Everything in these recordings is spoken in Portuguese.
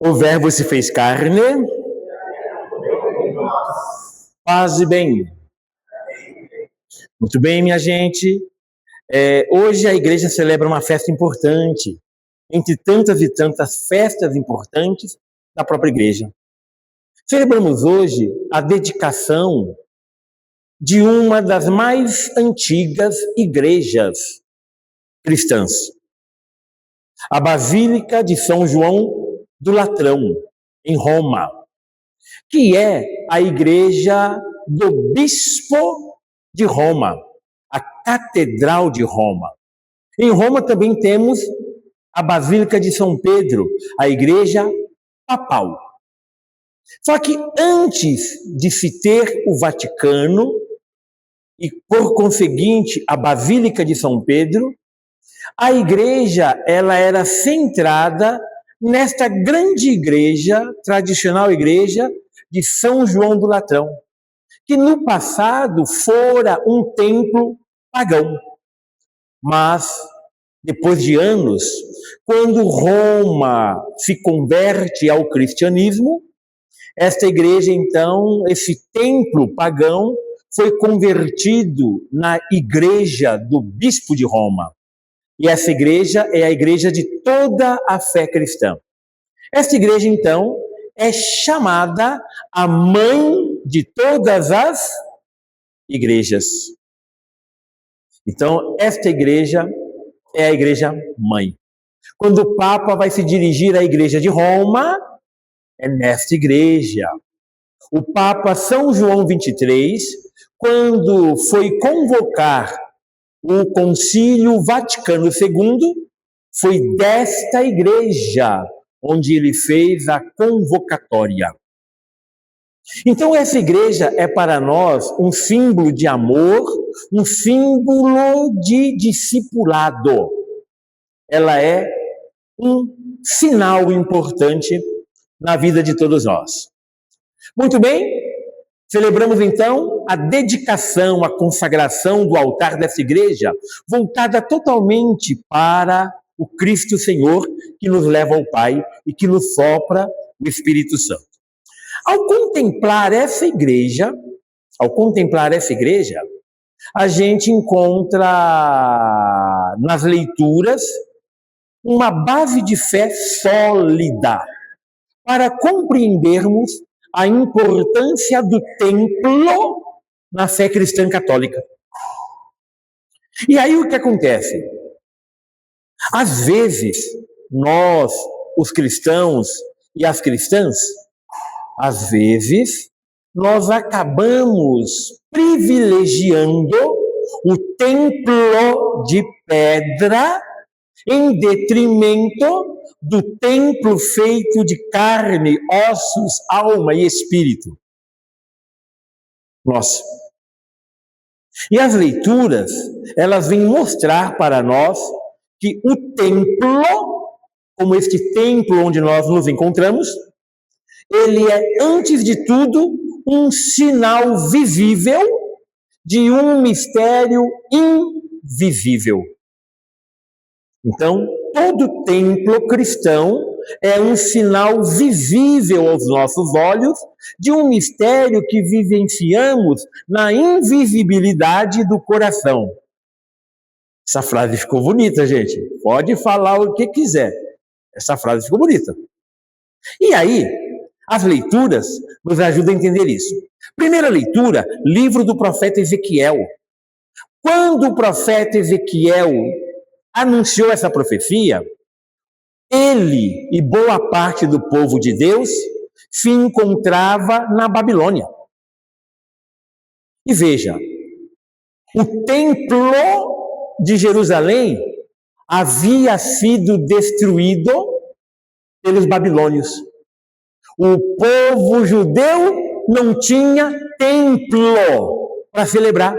O Verbo se fez carne, paz e bem. Muito bem, minha gente. Hoje a igreja celebra uma festa importante, entre tantas e tantas festas importantes da própria igreja. Celebramos hoje a dedicação de uma das mais antigas igrejas cristãs, a Basílica de São João do Latrão, em Roma, que é a igreja do Bispo de Roma, a Catedral de Roma. Em Roma também temos a Basílica de São Pedro, a igreja papal. Só que antes de se ter o Vaticano, e por conseguinte a Basílica de São Pedro, a igreja ela era centrada nesta grande igreja, tradicional igreja de São João do Latrão, que no passado fora um templo pagão. Mas, depois de anos, quando Roma se converte ao cristianismo, esta igreja, então, esse templo pagão, foi convertido na igreja do Bispo de Roma. E essa igreja é a igreja de toda a fé cristã. Esta igreja, então, é chamada a mãe de todas as igrejas. Então, esta igreja é a igreja mãe. Quando o Papa vai se dirigir à igreja de Roma, é nesta igreja. O Papa São João XXIII, quando foi convocar o Concílio Vaticano II, foi desta igreja onde ele fez a convocatória. Então, essa igreja é para nós um símbolo de amor, um símbolo de discipulado. Ela é um sinal importante na vida de todos nós. Muito bem, celebramos então a dedicação, a consagração do altar dessa igreja, voltada totalmente para o Cristo Senhor, que nos leva ao Pai e que nos sopra o Espírito Santo. Ao contemplar essa igreja, a gente encontra nas leituras uma base de fé sólida para compreendermos a importância do templo na fé cristã católica. E aí o que acontece? Às vezes, nós, os cristãos e as cristãs, às vezes, nós acabamos privilegiando o templo de pedra em detrimento do templo feito de carne, ossos, alma e espírito. Nossa. E as leituras, elas vêm mostrar para nós que o templo, como este templo onde nós nos encontramos, ele é, antes de tudo, um sinal visível de um mistério invisível. Então, todo templo cristão é um sinal visível aos nossos olhos de um mistério que vivenciamos na invisibilidade do coração. Essa frase ficou bonita, gente. Pode falar o que quiser. Essa frase ficou bonita. E aí, as leituras nos ajudam a entender isso. Primeira leitura, livro do profeta Ezequiel. Quando o profeta Ezequiel anunciou essa profecia, ele e boa parte do povo de Deus se encontrava na Babilônia. E veja, o templo de Jerusalém havia sido destruído pelos babilônios. O povo judeu não tinha templo para celebrar.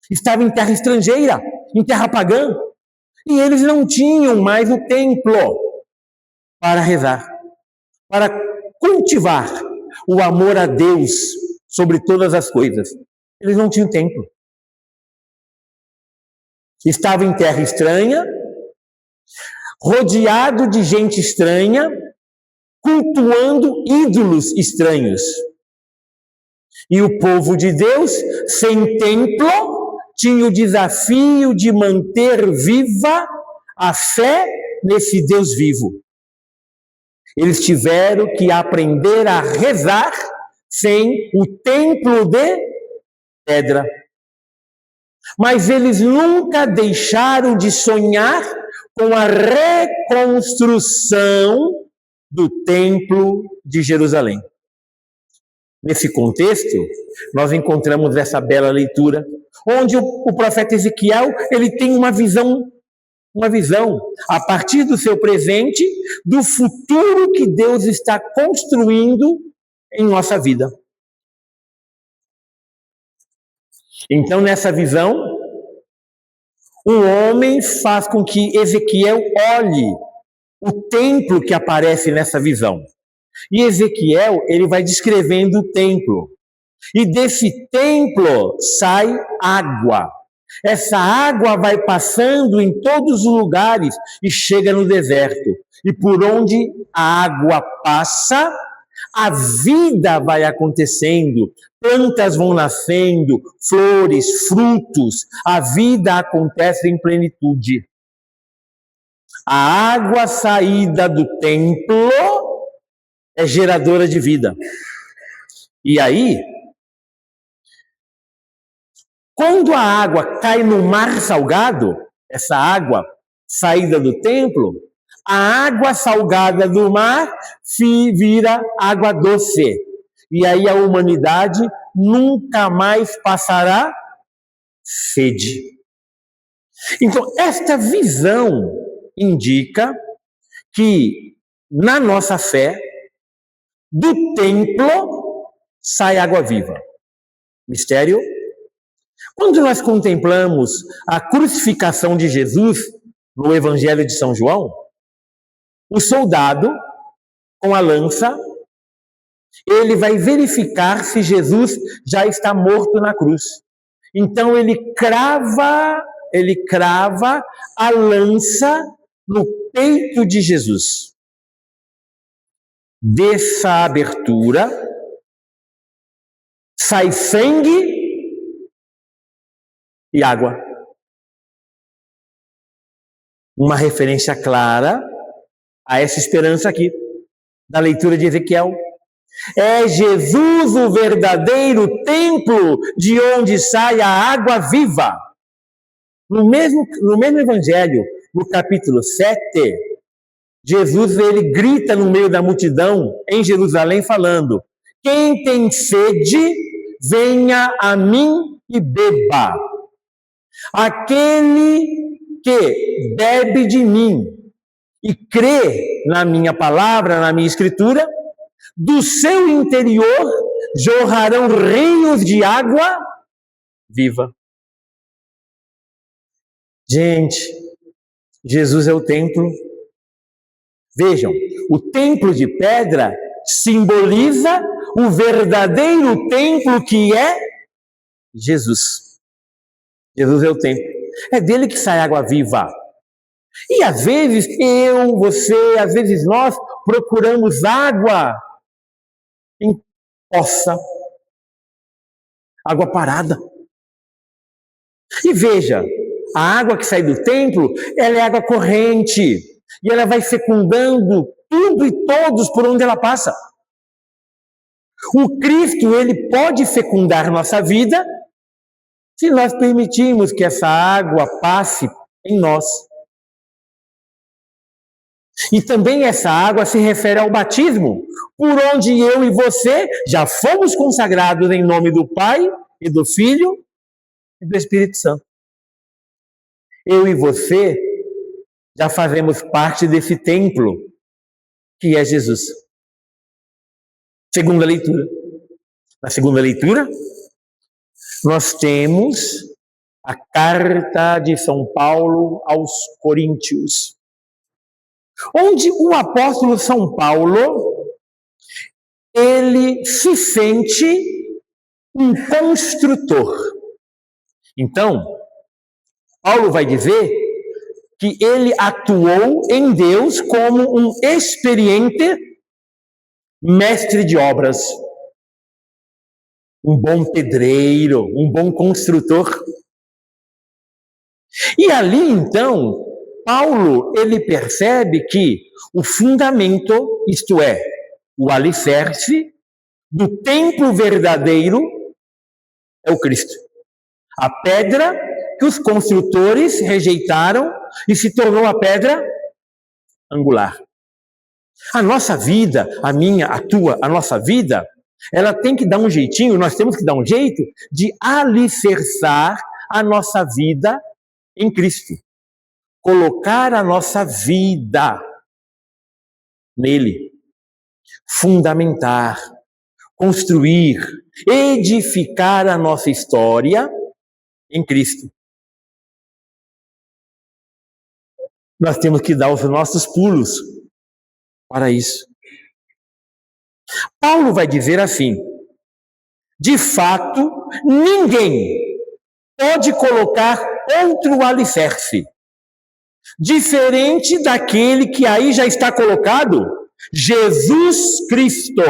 Estava em terra estrangeira, em terra pagã. E eles não tinham mais o templo para rezar, para cultivar o amor a Deus sobre todas as coisas. Eles não tinham templo. Estavam em terra estranha, rodeado de gente estranha, cultuando ídolos estranhos. E o povo de Deus, sem templo, tinha o desafio de manter viva a fé nesse Deus vivo. Eles tiveram que aprender a rezar sem o templo de pedra. Mas eles nunca deixaram de sonhar com a reconstrução do templo de Jerusalém. Nesse contexto, nós encontramos essa bela leitura, onde o profeta Ezequiel, ele tem uma visão, a partir do seu presente, do futuro que Deus está construindo em nossa vida. Então, nessa visão, um homem faz com que Ezequiel olhe o templo que aparece nessa visão. E Ezequiel, ele vai descrevendo o templo. E desse templo sai água. Essa água vai passando em todos os lugares e chega no deserto. E por onde a água passa, a vida vai acontecendo. Plantas vão nascendo, flores, frutos. A vida acontece em plenitude. A água saída do templo é geradora de vida. E aí, quando a água cai no mar salgado, essa água saída do templo, a água salgada do mar vira água doce. E aí a humanidade nunca mais passará sede. Então, esta visão indica que na nossa fé, do templo sai água viva. Mistério. Quando nós contemplamos a crucificação de Jesus no Evangelho de São João, o soldado, com a lança, ele vai verificar se Jesus já está morto na cruz. Então ele crava a lança no peito de Jesus. Dessa abertura sai sangue e água. Uma referência clara a essa esperança aqui, da leitura de Ezequiel. É Jesus o verdadeiro templo de onde sai a água viva. No mesmo evangelho, no capítulo 7, Jesus, ele grita no meio da multidão em Jerusalém falando: quem tem sede, venha a mim e beba. Aquele que bebe de mim e crê na minha palavra, na minha escritura, do seu interior jorrarão rios de água viva. Gente, Jesus é o templo. Vejam, o templo de pedra simboliza o verdadeiro templo que é Jesus. Jesus é o templo. É dele que sai água viva. E às vezes eu, você, às vezes nós procuramos água em poça, água parada. E veja, a água que sai do templo, ela é água corrente. E ela vai fecundando tudo e todos por onde ela passa. O Cristo, ele pode fecundar nossa vida se nós permitirmos que essa água passe em nós. E também essa água se refere ao batismo, por onde eu e você já fomos consagrados em nome do Pai e do Filho e do Espírito Santo. Eu e você já fazemos parte desse templo que é Jesus. Segunda leitura. Na segunda leitura, nós temos a carta de São Paulo aos Coríntios, onde o apóstolo São Paulo, ele se sente um construtor. Então, Paulo vai dizer que ele atuou em Deus como um experiente mestre de obras, um bom pedreiro, um bom construtor. E ali, então, Paulo, ele percebe que o fundamento, isto é, o alicerce do templo verdadeiro é o Cristo. A pedra que os construtores rejeitaram e se tornou a pedra angular. A nossa vida, a minha, a tua, a nossa vida, ela tem que dar um jeitinho, nós temos que dar um jeito de alicerçar a nossa vida em Cristo. Colocar a nossa vida nele. Fundamentar, construir, edificar a nossa história em Cristo. Nós temos que dar os nossos pulos para isso. Paulo vai dizer assim: de fato, ninguém pode colocar outro alicerce, diferente daquele que aí já está colocado, Jesus Cristo.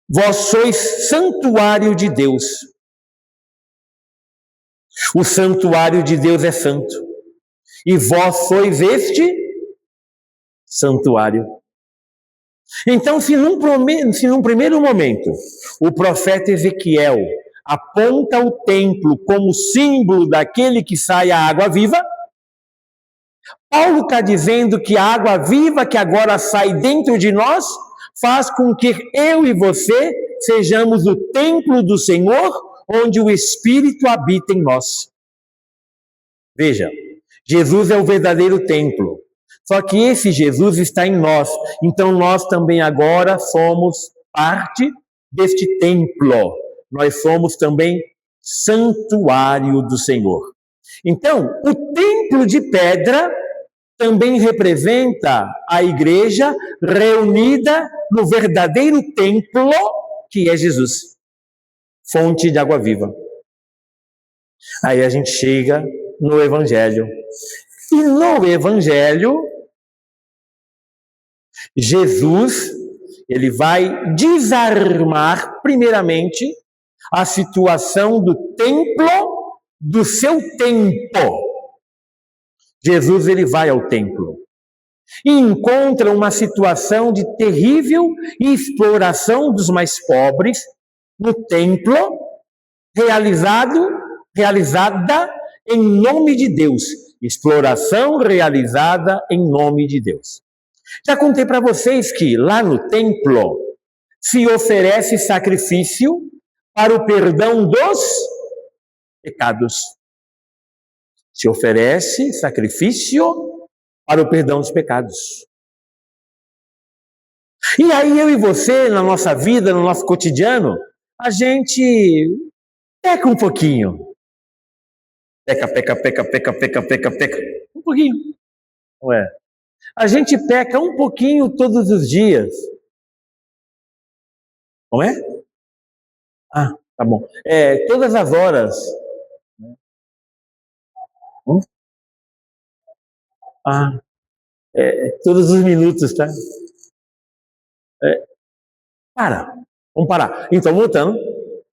Vós sois santuário de Deus. O santuário de Deus é santo. E vós sois este santuário. Então, se num primeiro momento o profeta Ezequiel aponta o templo como símbolo daquele que sai a água viva, Paulo está dizendo que a água viva que agora sai dentro de nós faz com que eu e você sejamos o templo do Senhor, onde o Espírito habita em nós. Veja, Jesus é o verdadeiro templo. Só que esse Jesus está em nós. Então nós também agora somos parte deste templo. Nós somos também santuário do Senhor. Então, o templo de pedra também representa a igreja reunida no verdadeiro templo, que é Jesus, fonte de água viva. Aí a gente chega no Evangelho. E no Evangelho, Jesus, ele vai desarmar, primeiramente, a situação do templo do seu tempo. Jesus, ele vai ao templo e encontra uma situação de terrível exploração dos mais pobres no templo, realizada em nome de Deus. Exploração realizada em nome de Deus. Já contei para vocês que lá no templo se oferece sacrifício para o perdão dos pecados. Se oferece sacrifício para o perdão dos pecados. E aí eu e você, na nossa vida, no nosso cotidiano, a gente peca um pouquinho. Peca. Um pouquinho. Não é? A gente peca um pouquinho todos os dias. Não é? Ah, tá bom. Todas as horas. Todos os minutos, tá? Vamos parar. Então, voltando.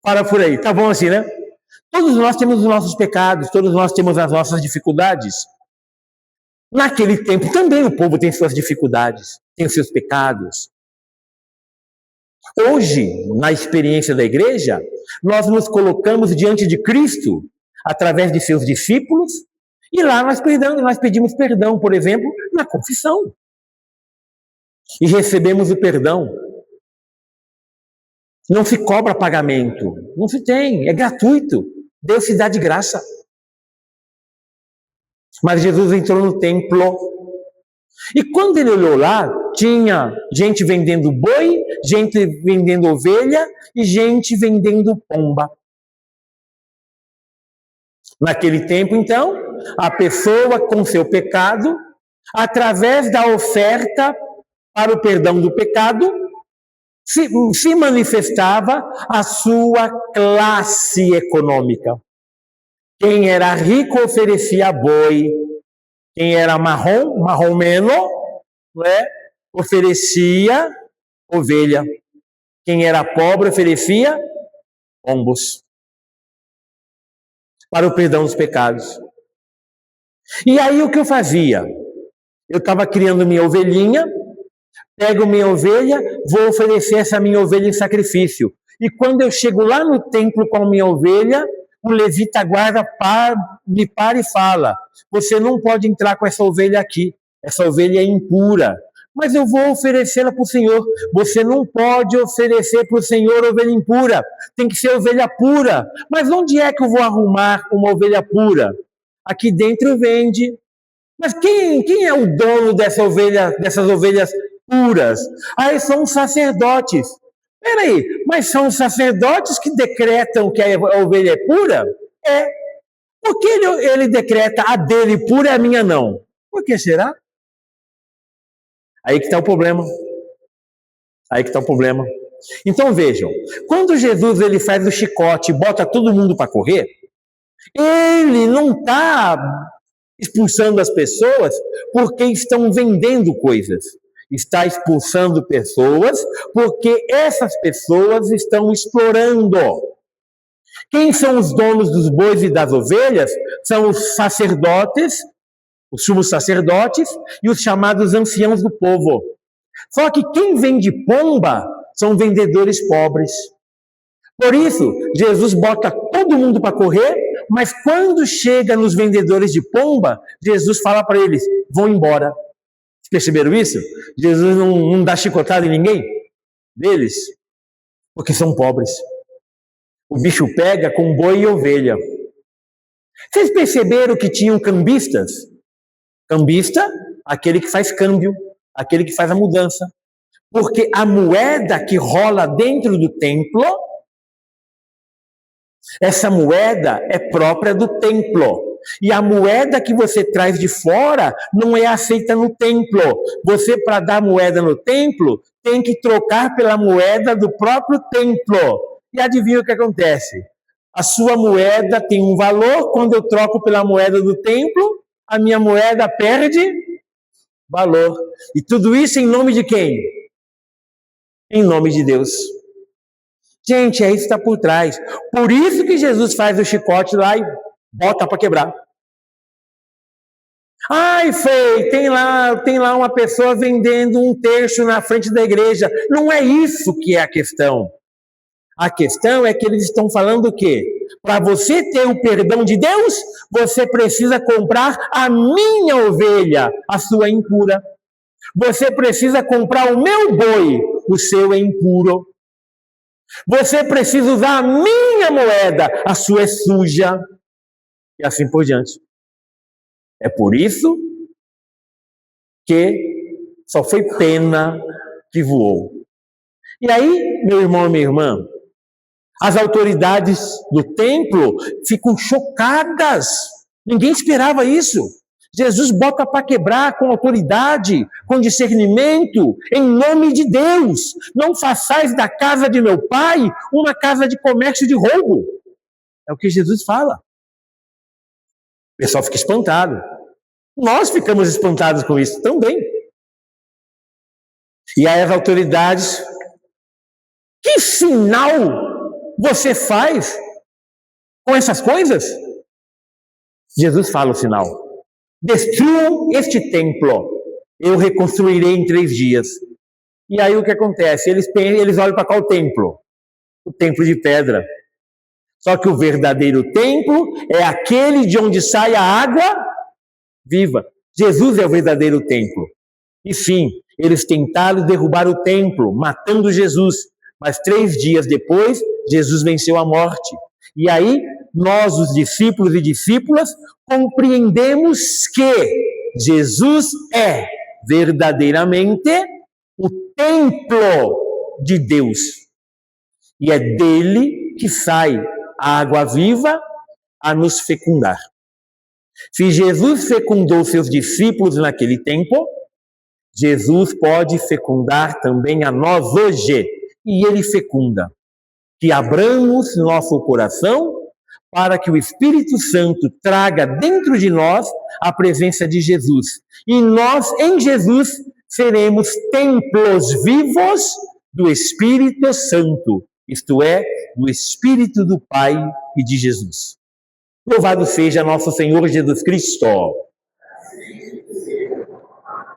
Para por aí. Tá bom assim, né? Todos nós temos os nossos pecados, todos nós temos as nossas dificuldades. Naquele tempo também o povo tem suas dificuldades, tem os seus pecados. Hoje, na experiência da igreja, nós nos colocamos diante de Cristo, através de seus discípulos, e lá nós pedimos perdão, por exemplo, na confissão. E recebemos o perdão. Não se cobra pagamento, não se tem, é gratuito. Deus se dá de graça. Mas Jesus entrou no templo. E quando ele olhou lá, tinha gente vendendo boi, gente vendendo ovelha e gente vendendo pomba. Naquele tempo, então, a pessoa com seu pecado, através da oferta para o perdão do pecado, se manifestava a sua classe econômica. Quem era rico oferecia boi, quem era marromeno, oferecia ovelha. Quem era pobre oferecia pombos para o perdão dos pecados. E aí o que eu fazia? Eu estava criando minha ovelhinha, pego minha ovelha, vou oferecer essa minha ovelha em sacrifício. E quando eu chego lá no templo com a minha ovelha, o levita guarda me para e fala: você não pode entrar com essa ovelha aqui, essa ovelha é impura. Mas eu vou oferecê-la para o Senhor. Você não pode oferecer para o Senhor ovelha impura, tem que ser ovelha pura. Mas onde é que eu vou arrumar uma ovelha pura? Aqui dentro vende. Mas quem é o dono dessas ovelhas puras? Aí são os sacerdotes. Peraí, mas são os sacerdotes que decretam que a ovelha é pura? É. Por que ele decreta a dele pura e a minha não? Por que será? Aí que está o problema. Aí que está o problema. Então vejam, quando Jesus ele faz o chicote e bota todo mundo para correr, ele não está expulsando as pessoas porque estão vendendo coisas. Está expulsando pessoas porque essas pessoas estão explorando. Quem são os donos dos bois e das ovelhas? São os sacerdotes, os sumos sacerdotes e os chamados anciãos do povo. Só que quem vende pomba são vendedores pobres. Por isso, Jesus bota todo mundo para correr, mas quando chega nos vendedores de pomba, Jesus fala para eles: vão embora. Perceberam isso? Jesus não dá chicotada em ninguém deles, porque são pobres. O bicho pega com boi e ovelha. Vocês perceberam que tinham cambistas? Cambista, aquele que faz câmbio, aquele que faz a mudança. Porque a moeda que rola dentro do templo, essa moeda é própria do templo. E a moeda que você traz de fora não é aceita no templo. Você, para dar moeda no templo, tem que trocar pela moeda do próprio templo. E adivinha o que acontece? A sua moeda tem um valor, quando eu troco pela moeda do templo, a minha moeda perde valor. E tudo isso em nome de quem? Em nome de Deus. Gente, é isso que está por trás. Por isso que Jesus faz o chicote lá e bota para quebrar. Ai, Frei, tem lá uma pessoa vendendo um terço na frente da igreja. Não é isso que é a questão. A questão é que eles estão falando o quê? Para você ter o perdão de Deus, você precisa comprar a minha ovelha, a sua é impura. Você precisa comprar o meu boi, o seu é impuro. Você precisa usar a minha moeda, a sua é suja. E assim por diante. É por isso que só foi pena que voou. E aí, meu irmão e minha irmã, as autoridades do templo ficam chocadas. Ninguém esperava isso. Jesus bota para quebrar com autoridade, com discernimento, em nome de Deus. Não façais da casa de meu pai uma casa de comércio de roubo. É o que Jesus fala. O pessoal fica espantado. Nós ficamos espantados com isso também. E aí as autoridades, que sinal você faz com essas coisas? Jesus fala o sinal. Destruam este templo, eu reconstruirei em 3 dias. E aí o que acontece? Eles olham para qual templo? O templo de pedra. Só que o verdadeiro templo é aquele de onde sai a água viva. Jesus é o verdadeiro templo. E sim, eles tentaram derrubar o templo, matando Jesus. Mas 3 dias depois, Jesus venceu a morte. E aí, nós, os discípulos e discípulas, compreendemos que Jesus é verdadeiramente o templo de Deus. E é dele que sai a água viva a nos fecundar. Se Jesus fecundou seus discípulos naquele tempo, Jesus pode fecundar também a nós hoje. E ele fecunda. Que abramos nosso coração para que o Espírito Santo traga dentro de nós a presença de Jesus. E nós, em Jesus, seremos templos vivos do Espírito Santo, isto é, do Espírito do Pai e de Jesus. Louvado seja nosso Senhor Jesus Cristo!